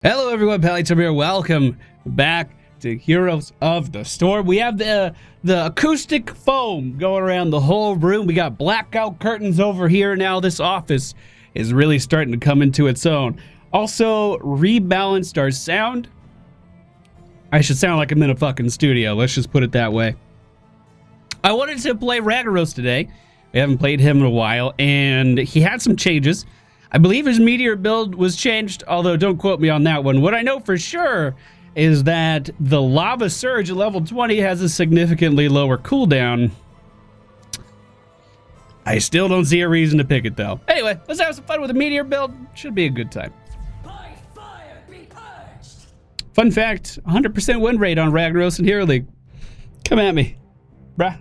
Hello everyone, PallyTime here. Welcome back to Heroes of the Storm. We have the acoustic foam going around the whole room. We got blackout curtains over here now. This office is really starting to come into its own. Also, rebalanced our sound. I should sound like I'm in a fucking studio. Let's just put it that way. I wanted to play RAGNAROS today. We haven't played him in a while, and he had some changes. I believe his Meteor build was changed, although don't quote me on that one. What I know for sure is that the Lava Surge at level 20 has a significantly lower cooldown. I still don't see a reason to pick it, though. Anyway, let's have some fun with the Meteor build. Should be a good time. By fire, be purged. Fun fact, 100% win rate on RAGNAROS in Hero League. Come at me, bruh.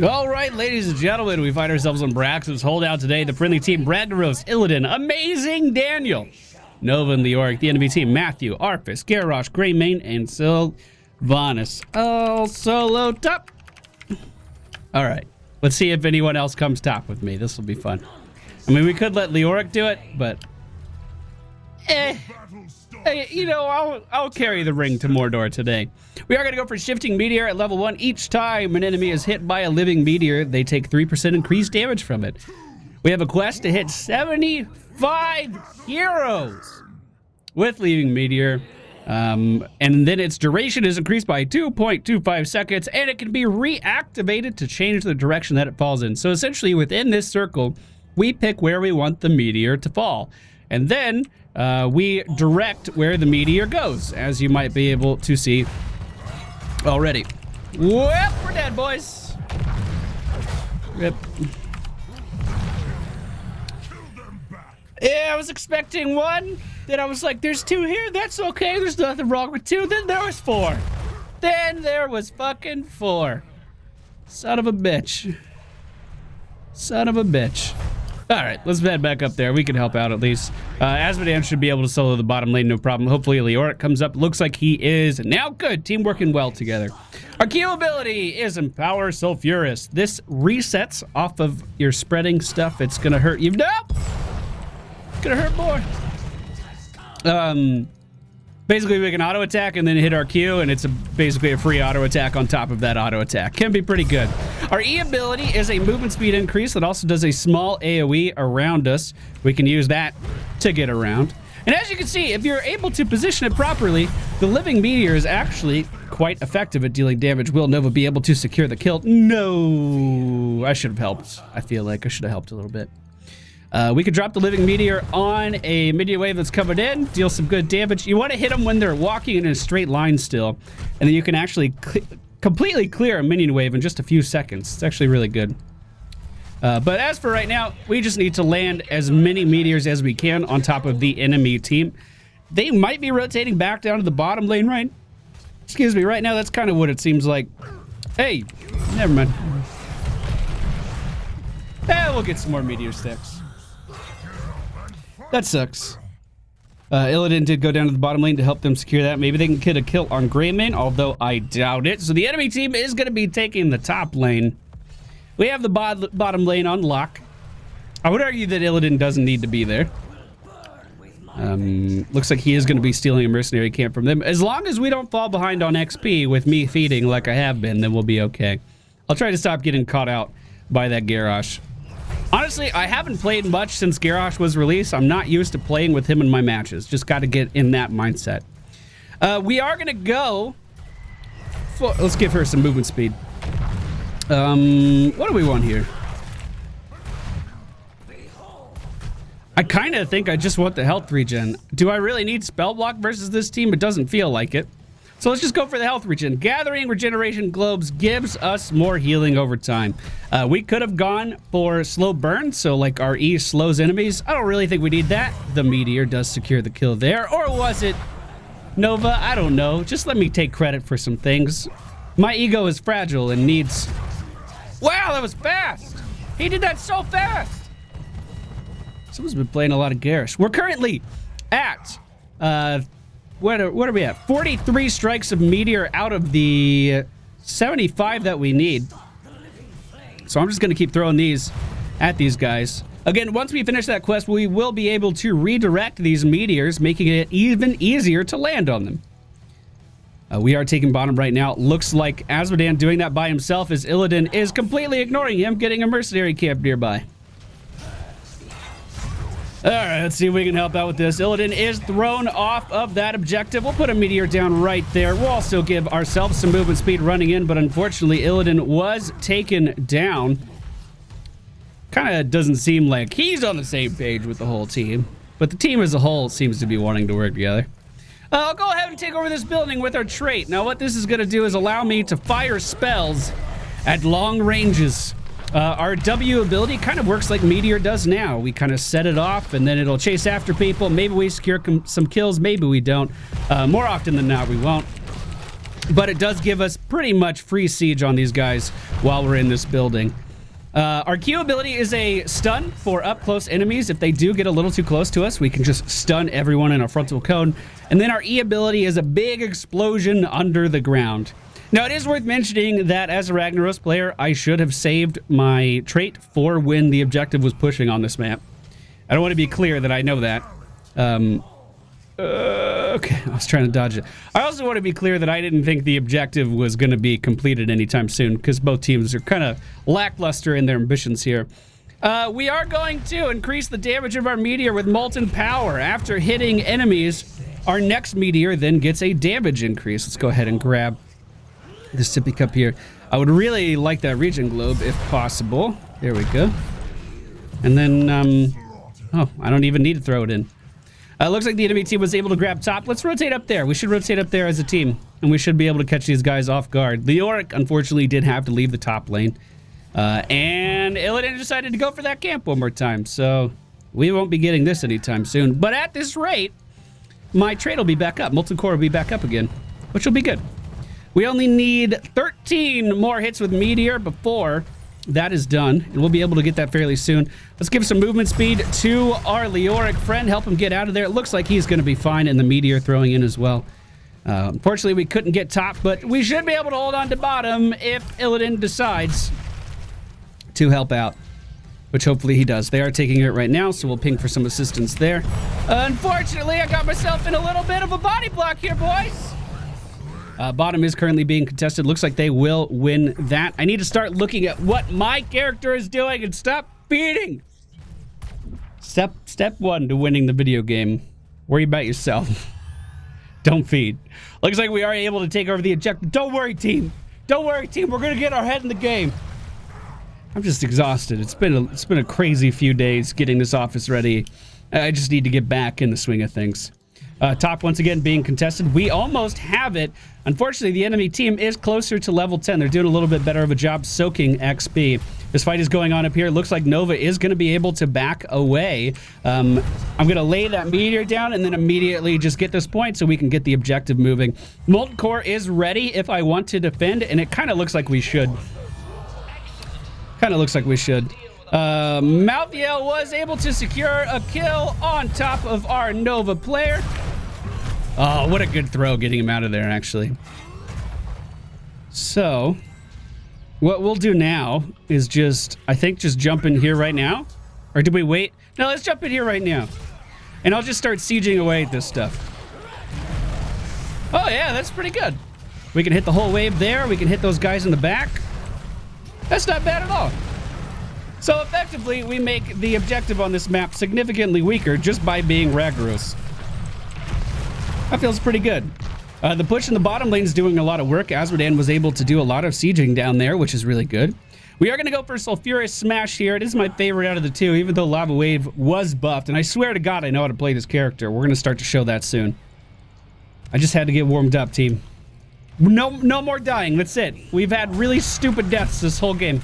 All right, ladies and gentlemen, we find ourselves on Braxton's holdout today. The friendly team, RAGNAROS, Illidan, Amazing Daniel, Nova and Leoric. The enemy team, Matthew, Arphis, Garrosh, Greymane, and Sylvanas. All solo top. All right, let's see if anyone else comes top with me. This will be fun. I mean, we could let Leoric do it, but you know, I'll carry the ring to Mordor today. We are going to go for Shifting Meteor at level 1. Each time an enemy is hit by a living meteor, they take 3% increased damage from it. We have a quest to hit 75 heroes with Living Meteor. And then its duration is increased by 2.25 seconds, and it can be reactivated to change the direction that it falls in. So essentially, within this circle, we pick where we want the meteor to fall. And then we direct where the meteor goes, as you might be able to see already. Well, we're dead, boys. Rip. Yeah, I was expecting one. Then I was like, there's 2 here. That's okay. There's nothing wrong with 2. Then there was 4. Then there was fucking 4. Son of a bitch. Son of a bitch. All right, let's head back up there. We can help out at least. Asmodean should be able to solo the bottom lane, no problem. Hopefully Leoric comes up. Looks like he is. Now good. Team working well together. Our Q ability is Empower Sulfurous. This resets off of your spreading stuff. It's going to hurt you. Nope! It's going to hurt more. Basically, we can auto attack and then hit our Q, and it's basically a free auto attack on top of that auto attack. Can be pretty good. Our E ability is a movement speed increase that also does a small AoE around us. We can use that to get around. And as you can see, if you're able to position it properly, the Living Meteor is actually quite effective at dealing damage. Will Nova be able to secure the kill? No, I should have helped. I feel like I should have helped a little bit. We could drop the Living Meteor on a meteor wave that's coming in, deal some good damage. You want to hit them when they're walking in a straight line still, and then you can actually completely clear a minion wave in just a few seconds. It's actually really good. But as for right now, we just need to land as many meteors as we can on top of the enemy team. They might be rotating back down to the bottom lane right now. That's kind of what it seems like. Hey, never mind. We'll get some more meteor sticks. That sucks. Illidan did go down to the bottom lane to help them secure that. Maybe they can get a kill on Greymane, although I doubt it. So the enemy team is going to be taking the top lane. We have the bottom lane on lock. I would argue that Illidan doesn't need to be there. Looks like he is going to be stealing a mercenary camp from them. As long as we don't fall behind on XP with me feeding like I have been, then we'll be okay. I'll try to stop getting caught out by that Garrosh. Honestly, I haven't played much since Garrosh was released. I'm not used to playing with him in my matches. Just got to get in that mindset. We are going to go... let's give her some movement speed. What do we want here? I kind of think I just want the health regen. Do I really need spell block versus this team? It doesn't feel like it. So let's just go for the health regen. Gathering regeneration globes gives us more healing over time. We could have gone for slow burn, so like our E slows enemies. I don't really think we need that. The meteor does secure the kill there. Or was it Nova? I don't know. Just let me take credit for some things. My ego is fragile and needs... Wow, that was fast! He did that so fast! Someone's been playing a lot of Garrosh. We're currently at... What are we at? 43 strikes of meteor out of the 75 that we need. So I'm just going to keep throwing these at these guys. Again, once we finish that quest, we will be able to redirect these meteors, making it even easier to land on them. We are taking bottom right now. Looks like Azmodan doing that by himself as Illidan is completely ignoring him, getting a mercenary camp nearby. Alright, let's see if we can help out with this. Illidan is thrown off of that objective. We'll put a meteor down right there. We'll also give ourselves some movement speed running in, but unfortunately, Illidan was taken down. Kind of doesn't seem like he's on the same page with the whole team, but the team as a whole seems to be wanting to work together. I'll go ahead and take over this building with our trait. Now, what this is going to do is allow me to fire spells at long ranges. Our W ability kind of works like Meteor does now. We kind of set it off, and then it'll chase after people. Maybe we secure some kills, maybe we don't. More often than not, we won't. But it does give us pretty much free siege on these guys while we're in this building. Our Q ability is a stun for up-close enemies. If they do get a little too close to us, we can just stun everyone in a frontal cone. And then our E ability is a big explosion under the ground. Now, it is worth mentioning that as a Ragnaros player, I should have saved my trait for when the objective was pushing on this map. I don't want to be clear that I know that. Okay, I was trying to dodge it. I also want to be clear that I didn't think the objective was going to be completed anytime soon, because both teams are kind of lackluster in their ambitions here. We are going to increase the damage of our meteor with molten power. After hitting enemies, our next meteor then gets a damage increase. Let's go ahead and grab the sippy cup here. I would really like that regen globe if possible. There we go. And then, oh, I don't even need to throw it in. Looks like the enemy team was able to grab top. Let's rotate up there. We should rotate up there as a team, and we should be able to catch these guys off guard. Leoric, unfortunately, did have to leave the top lane. And Illidan decided to go for that camp one more time, so we won't be getting this anytime soon. But at this rate, my trade will be back up. Molten Core will be back up again, which will be good. We only need 13 more hits with Meteor before that is done, and we'll be able to get that fairly soon. Let's give some movement speed to our Leoric friend, help him get out of there. It looks like he's going to be fine, and the Meteor throwing in as well. Unfortunately, we couldn't get top, but we should be able to hold on to bottom if Illidan decides to help out, which hopefully he does. They are taking it right now, so we'll ping for some assistance there. Unfortunately, I got myself in a little bit of a body block here, boys. Bottom is currently being contested. Looks like they will win that. I need to start looking at what my character is doing and stop feeding. Step one to winning the video game. Worry about yourself. Don't feed. Looks like we are able to take over the objective. Don't worry, team. Don't worry, team. We're going to get our head in the game. I'm just exhausted. It's been a crazy few days getting this office ready. I just need to get back in the swing of things. Top once again being contested. We almost have it. Unfortunately, the enemy team is closer to level 10. They're doing a little bit better of a job soaking XP. This fight is going on up here. It looks like Nova is going to be able to back away. I'm going to lay that meteor down and then immediately just get this point so we can get the objective moving. Molten Core is ready if I want to defend, and it kind of looks like we should. Malthael was able to secure a kill on top of our Nova player. Oh, what a good throw getting him out of there, actually. So, what we'll do now is I think just jump in here right now. Or did we wait? No, let's jump in here right now. And I'll just start sieging away at this stuff. Oh, yeah, that's pretty good. We can hit the whole wave there. We can hit those guys in the back. That's not bad at all. So effectively, we make the objective on this map significantly weaker just by being Ragnaros. That feels pretty good. The push in the bottom lane is doing a lot of work. Azmodan was able to do a lot of sieging down there, which is really good. We are going to go for Sulfurous Smash here. It is my favorite out of the two, even though Lava Wave was buffed. And I swear to God, I know how to play this character. We're going to start to show that soon. I just had to get warmed up, team. No more dying. That's it. We've had really stupid deaths this whole game.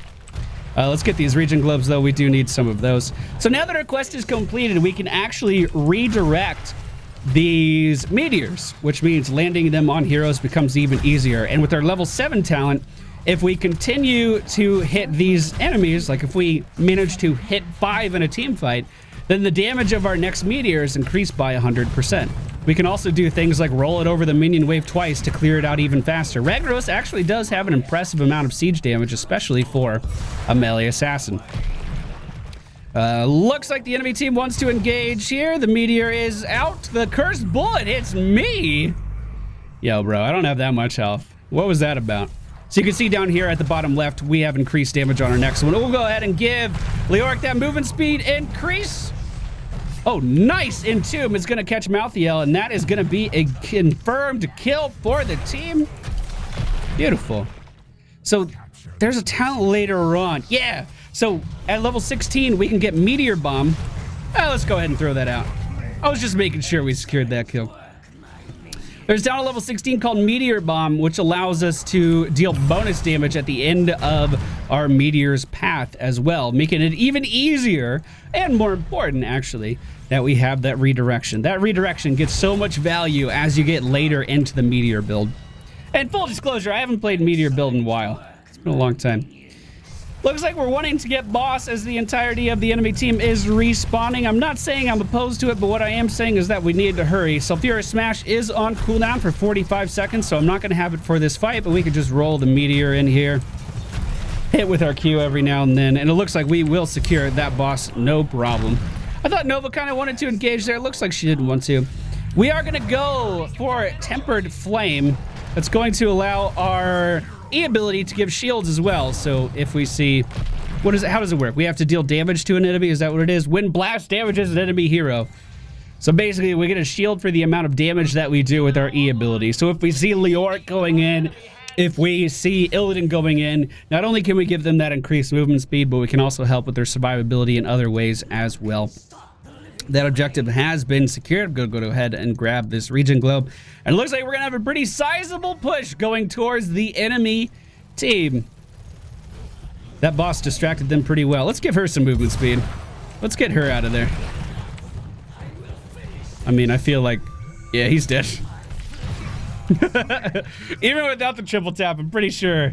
Let's get these regen globes, though. We do need some of those. So now that our quest is completed, we can actually redirect these meteors, which means landing them on heroes becomes even easier. And with our level 7 talent, if we continue to hit these enemies, like if we manage to hit 5 in a team fight, then the damage of our next meteor is increased by 100%. We can also do things like roll it over the minion wave twice to clear it out even faster. Ragnaros actually does have an impressive amount of siege damage, especially for a melee assassin. Looks like the enemy team wants to engage here. The meteor is out. The cursed bullet hits me. Yo, bro, I don't have that much health. What was that about? So you can see down here at the bottom left, we have increased damage on our next one. We'll go ahead and give Leoric that movement speed increase. Oh, nice Entomb. It's going to catch Malthael, and that is going to be a confirmed kill for the team. Beautiful. So there's a talent later on. Yeah. So at level 16, we can get Meteor Bomb. Let's go ahead and throw that out. I was just making sure we secured that kill. There's down a level 16 called Meteor Bomb, which allows us to deal bonus damage at the end of our meteor's path as well, making it even easier and more important, actually, that we have that redirection. That redirection gets so much value as you get later into the meteor build. And full disclosure, I haven't played meteor build in a while. It's been a long time. Looks like we're wanting to get boss as the entirety of the enemy team is respawning. I'm not saying I'm opposed to it, but what I am saying is that we need to hurry. Sulfurous Smash is on cooldown for 45 seconds, so I'm not going to have it for this fight, but we could just roll the meteor in here. Hit with our Q every now and then, and it looks like we will secure that boss, no problem. I thought Nova kind of wanted to engage there. It looks like she didn't want to. We are going to go for Tempered Flame. That's going to allow our E ability to give shields as well. So if we see, what is it? How does it work? We have to deal damage to an enemy. Is that what it is? When blast damages an enemy hero. So basically, we get a shield for the amount of damage that we do with our E ability. So if we see Leoric going in, if we see Illidan going in, not only can we give them that increased movement speed, but we can also help with their survivability in other ways as well. That objective has been secured. I'm going to go ahead and grab this region globe. And it looks like we're going to have a pretty sizable push going towards the enemy team. That boss distracted them pretty well. Let's give her some movement speed. Let's get her out of there. I mean, I feel like... Yeah, he's dead. Even without the triple tap, I'm pretty sure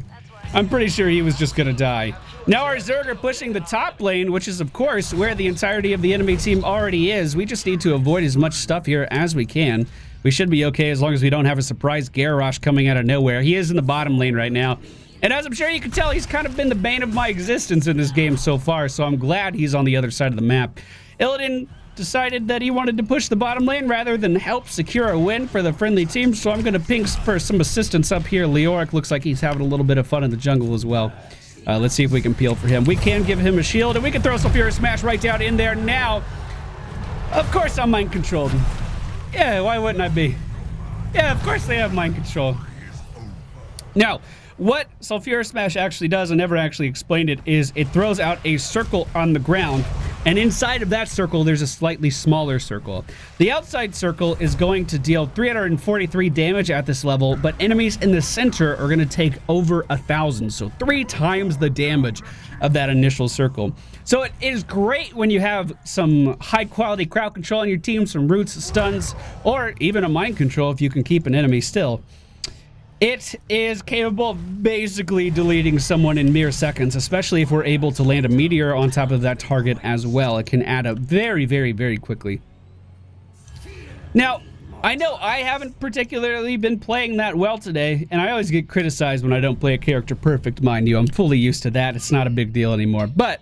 he was just going to die. Now our Zerg are pushing the top lane, which is, of course, where the entirety of the enemy team already is. We just need to avoid as much stuff here as we can. We should be okay as long as we don't have a surprise Garrosh coming out of nowhere. He is in the bottom lane right now. And as I'm sure you can tell, he's kind of been the bane of my existence in this game so far, so I'm glad he's on the other side of the map. Illidan decided that he wanted to push the bottom lane rather than help secure a win for the friendly team, so I'm going to ping for some assistance up here. Leoric looks like he's having a little bit of fun in the jungle as well. Let's see if we can peel for him. We can give him a shield, and we can throw Sulfurous Smash right down in there now. Of course I'm mind controlled. Yeah, why wouldn't I be? Yeah, of course they have mind control. Now, what Sulfurous Smash actually does, I never actually explained it, is it throws out a circle on the ground, and inside of that circle, there's a slightly smaller circle. The outside circle is going to deal 343 damage at this level, but enemies in the center are going to take over 1,000, so 3 times the damage of that initial circle. So it is great when you have some high-quality crowd control on your team, some roots, stuns, or even a mind control if you can keep an enemy still. It is capable of basically deleting someone in mere seconds, especially if we're able to land a meteor on top of that target as well. It can add up very, very, very quickly. Now, I know I haven't particularly been playing that well today, and I always get criticized when I don't play a character perfect, mind you. I'm fully used to that. It's not a big deal anymore. But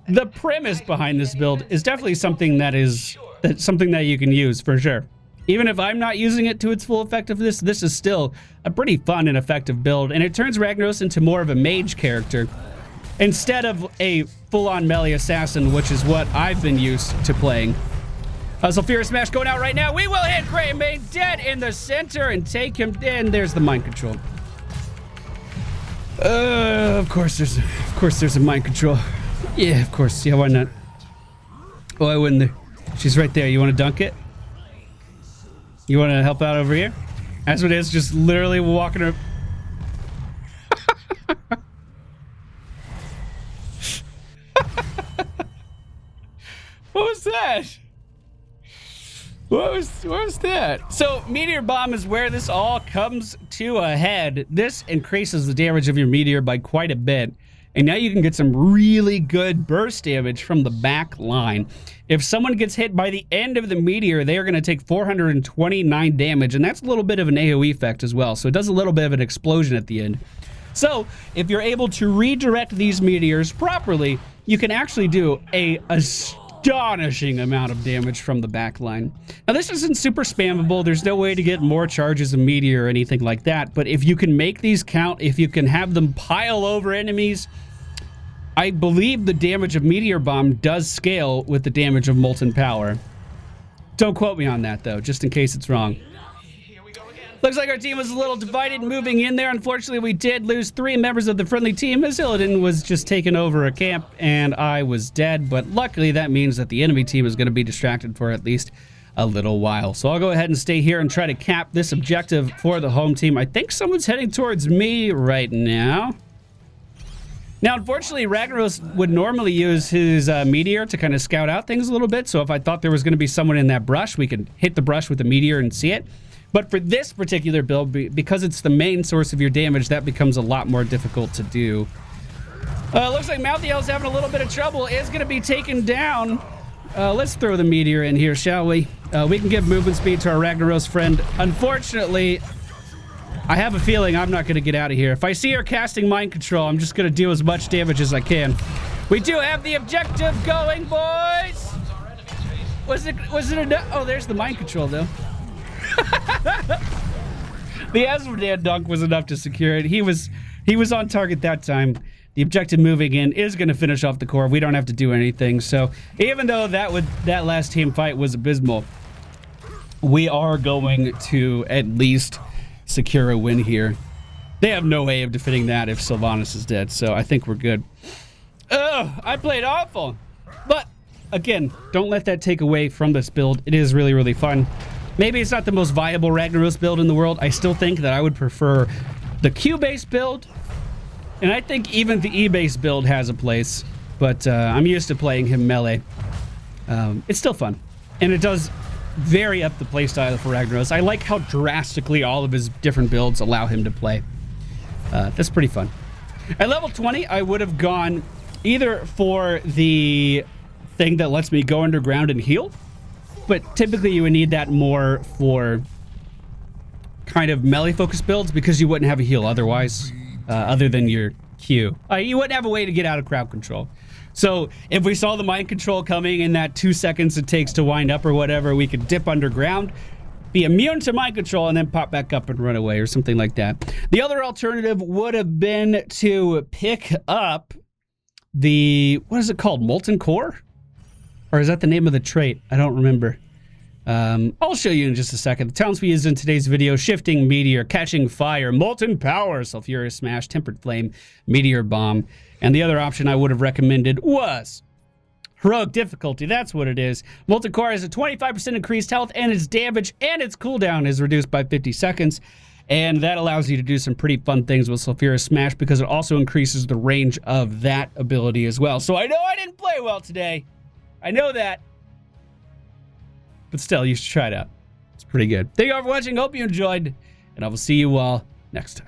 the premise behind this build is definitely something that you can use for sure. Even if I'm not using it to its full effectiveness, this is still a pretty fun and effective build, and it turns Ragnaros into more of a mage character instead of a full-on melee assassin, which is what I've been used to playing. Sulfurous Smash going out right now. We will hit Greymane dead in the center and take him in. There's the mind control. Of course there's a mind control. Yeah, of course. Yeah, why not? Why wouldn't there? She's right there. You want to dunk it? You want to help out over here? That's what it is, just literally walking her. What was that? What was that? So, Meteor Bomb is where this all comes to a head. This increases the damage of your meteor by quite a bit. And now you can get some really good burst damage from the back line. If someone gets hit by the end of the meteor, they are going to take 429 damage, and that's a little bit of an AoE effect as well. So it does a little bit of an explosion at the end. So if you're able to redirect these meteors properly, you can actually do a astonishing amount of damage from the back line. Now this isn't super spammable. There's no way to get more charges of meteor or anything like that. But if you can make these count, if you can have them pile over enemies, I believe the damage of Meteor Bomb does scale with the damage of Molten Power. Don't quote me on that though, just in case it's wrong. Looks like our team was a little divided moving in there. Unfortunately, we did lose 3 members of the friendly team as Illidan was just taking over a camp and I was dead. But luckily, that means that the enemy team is going to be distracted for at least a little while. So I'll go ahead and stay here and try to cap this objective for the home team. I think someone's heading towards me right now. Now, unfortunately, RAGNAROS would normally use his meteor to kind of scout out things a little bit. So if I thought there was going to be someone in that brush, we could hit the brush with the meteor and see it. But for this particular build, because it's the main source of your damage, that becomes a lot more difficult to do. Looks like MEATBALLS having a little bit of trouble. Is going to be taken down. Let's throw the meteor in here, shall we? We can give movement speed to our RAGNAROS friend. Unfortunately, I have a feeling I'm not going to get out of here. If I see her casting mind control, I'm just going to do as much damage as I can. We do have the objective going, boys! Was it enough? Oh, there's the mind control, though. The Asmodean dunk was enough to secure it. He was on target that time. The objective moving in is going to finish off the core. We don't have to do anything. So even though that last team fight was abysmal, we are going to at least secure a win here. They have no way of defending that if Sylvanas is dead. So I think we're good. Ugh, I played awful. But again, don't let that take away from this build. It is really, really fun. Maybe it's not the most viable RAGNAROS build in the world. I still think that I would prefer the Q-based build. And I think even the E-based build has a place. But I'm used to playing him melee. It's still fun. And it does vary up the playstyle for RAGNAROS. I like how drastically all of his different builds allow him to play. That's pretty fun. At level 20, I would have gone either for the thing that lets me go underground and heal. But typically you would need that more for kind of melee-focused builds because you wouldn't have a heal otherwise, other than your Q. You wouldn't have a way to get out of crowd control. So if we saw the mind control coming in that 2 seconds it takes to wind up or whatever, we could dip underground, be immune to mind control, and then pop back up and run away or something like that. The other alternative would have been to pick up the, what is it called, Molten Core? Or is that the name of the trait? I don't remember. I'll show you in just a second. The talents we used in today's video: Shifting Meteor, Catching Fire, Molten Power, Sulfurious Smash, Tempered Flame, Meteor Bomb. And the other option I would have recommended was Heroic Difficulty. That's what it is. Molten Core has a 25% increased health, and its damage and its cooldown is reduced by 50 seconds. And that allows you to do some pretty fun things with Sulfurious Smash because it also increases the range of that ability as well. So I know I didn't play well today. I know that. But still, you should try it out. It's pretty good. Thank you all for watching. Hope you enjoyed. And I will see you all next time.